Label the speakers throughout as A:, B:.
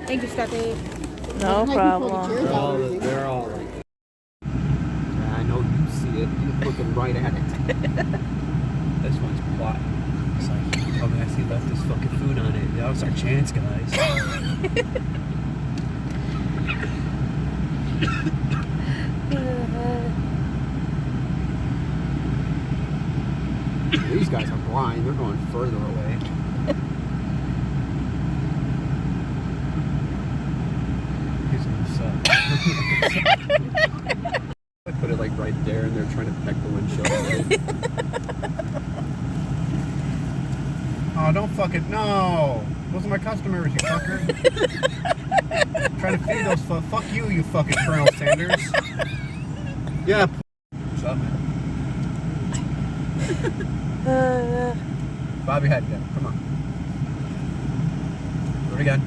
A: Thank you, Stephanie.
B: No problem.
C: They're all like, I know you see it. You're looking right at it. This one's plotting. It's like, oh, man, he left his fucking food on it. That was our chance, guys. These guys are blind. They're going further away. He's gonna suck. I put it like right there, and they're trying to peck the windshield. Oh, don't fucking no! Those are my customers, you fucker. Trying to feed those. Fuck you, you fucking Colonel Sanders. Yeah. What's up, man? Bobby had that. Come on. Do it again.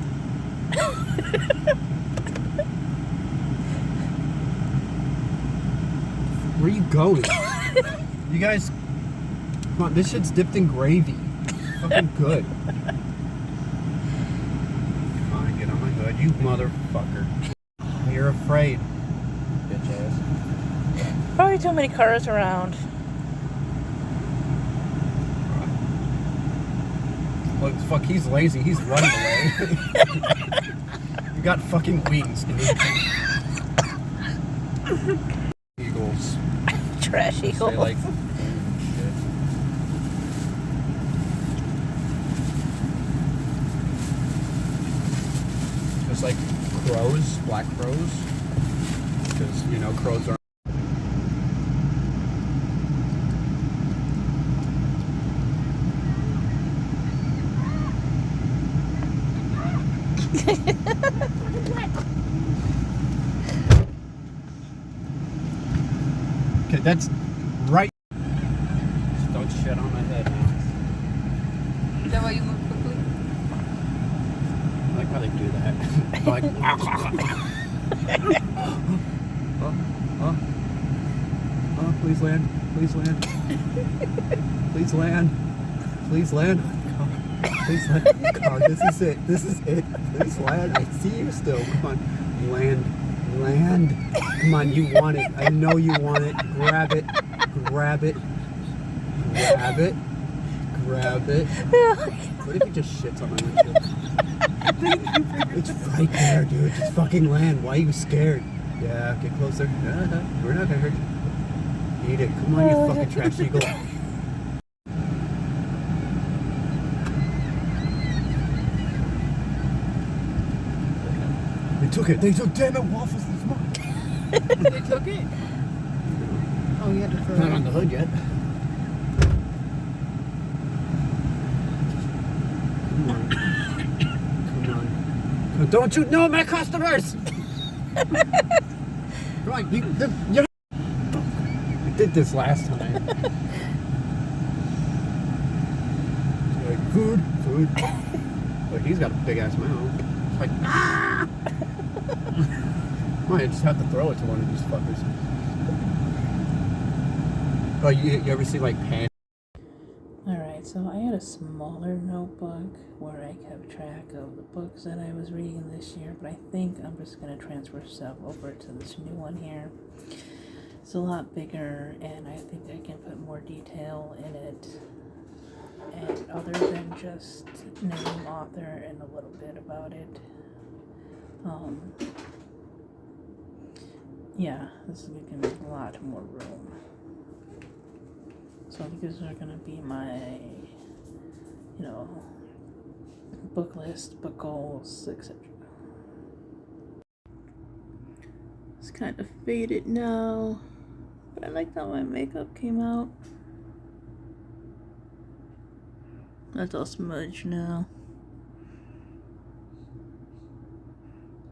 C: Where are you going? You guys, come on. This shit's dipped in gravy. Fucking good. Come on, get on my hood, you motherfucker. You're afraid, bitch ass.
B: Probably too many cars around.
C: Look, fuck, he's lazy. He's running away. You got fucking wings, dude. Eagles.
B: Trash eagles.
C: They like shit. Just like crows, black crows. Because, you know, crows are. Okay, that's right. Just don't shit on my head now.
A: Is that why you move quickly?
C: I like how they do that. Like, oh, please land. Please land. Please land. Please land. Please land. God, this is it. This is it. Please land. I see you still. Come on. Land. Land. Come on, you want it. I know you want it. Grab it. Grab it. Grab it. Grab it. What if he just shits on my windshield? It's right there, dude. Just fucking land. Why are you scared? Yeah, get closer. We're not gonna hurt you. Eat it. Come on, you fucking trash eagle. They took it. They took. Damn it, Waffles. It's mine.
A: They took it? Oh, you had to throw
C: Not
A: it.
C: on the hood yet. Come on. Come on. Don't you know my customers? Come on. You did this last time. Like, food. Look, he's got a big ass mouth. It's like, ah! Might just have to throw it to one of these fuckers. Oh, you ever see like pan?
B: Alright, so I had a smaller notebook where I kept track of the books that I was reading this year, but I think I'm just going to transfer stuff over to this new one here. It's a lot bigger, and I think I can put more detail in it. And other than just name, author, and a little bit about it. Yeah, this is going to be a lot more room. So these are going to be my, book list, book goals, etc. It's kind of faded now, but I like how my makeup came out. That's all smudged now.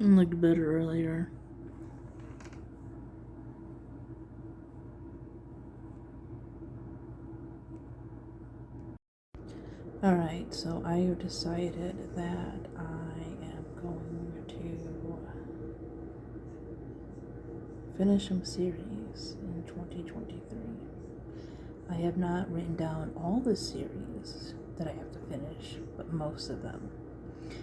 B: It looked better earlier. Alright, so I have decided that I am going to finish some series in 2023. I have not written down all the series that I have to finish, but most of them.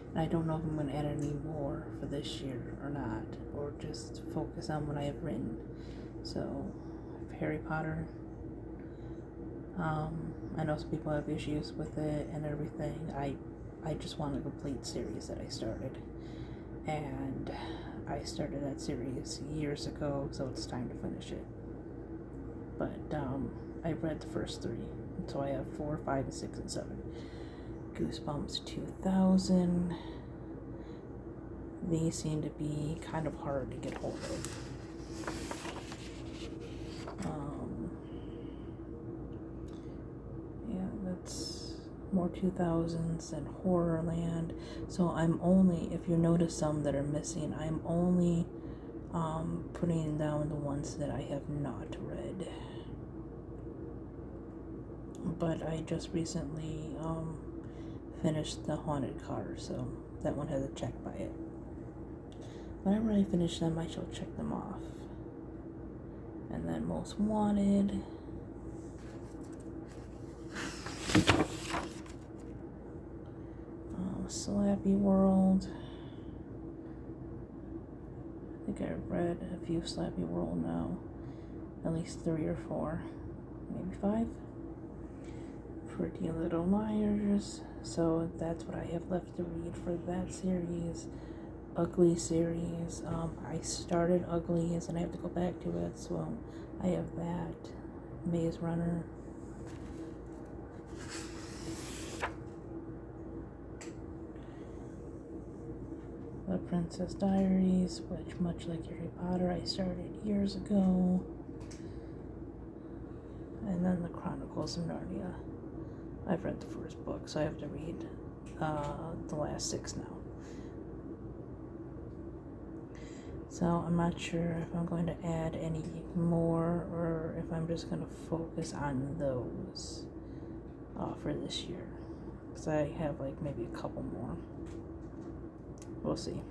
B: And I don't know if I'm going to add any more for this year or not, or just focus on what I have written. So, Harry Potter, I know some people have issues with it and everything. I just want a complete series that I started. And I started that series years ago, so it's time to finish it. But I read the first 3, so I have 4, 5, 6, and 7. Goosebumps 2000. These seem to be kind of hard to get hold of. Yeah, that's more 2000s and Horrorland. So I'm only, if you notice some that are missing, I'm only putting down the ones that I have not read. But I just recently finished The Haunted Car, so that one has a check by it. Whenever I finish them, I shall check them off. And then Most Wanted. Slappy World. I think I've read a few Slappy World now. At least 3 or 4. Maybe 5. Pretty Little Liars. So that's what I have left to read for that series. Ugly series. I started Uglies and I have to go back to it. So I have that. Maze Runner. The Princess Diaries, which, much like Harry Potter, I started years ago. And then the Chronicles of Narnia. I've read the first book, so I have to read the last 6 now. So I'm not sure if I'm going to add any more or if I'm just going to focus on those for this year. Because I have like maybe a couple more. We'll see.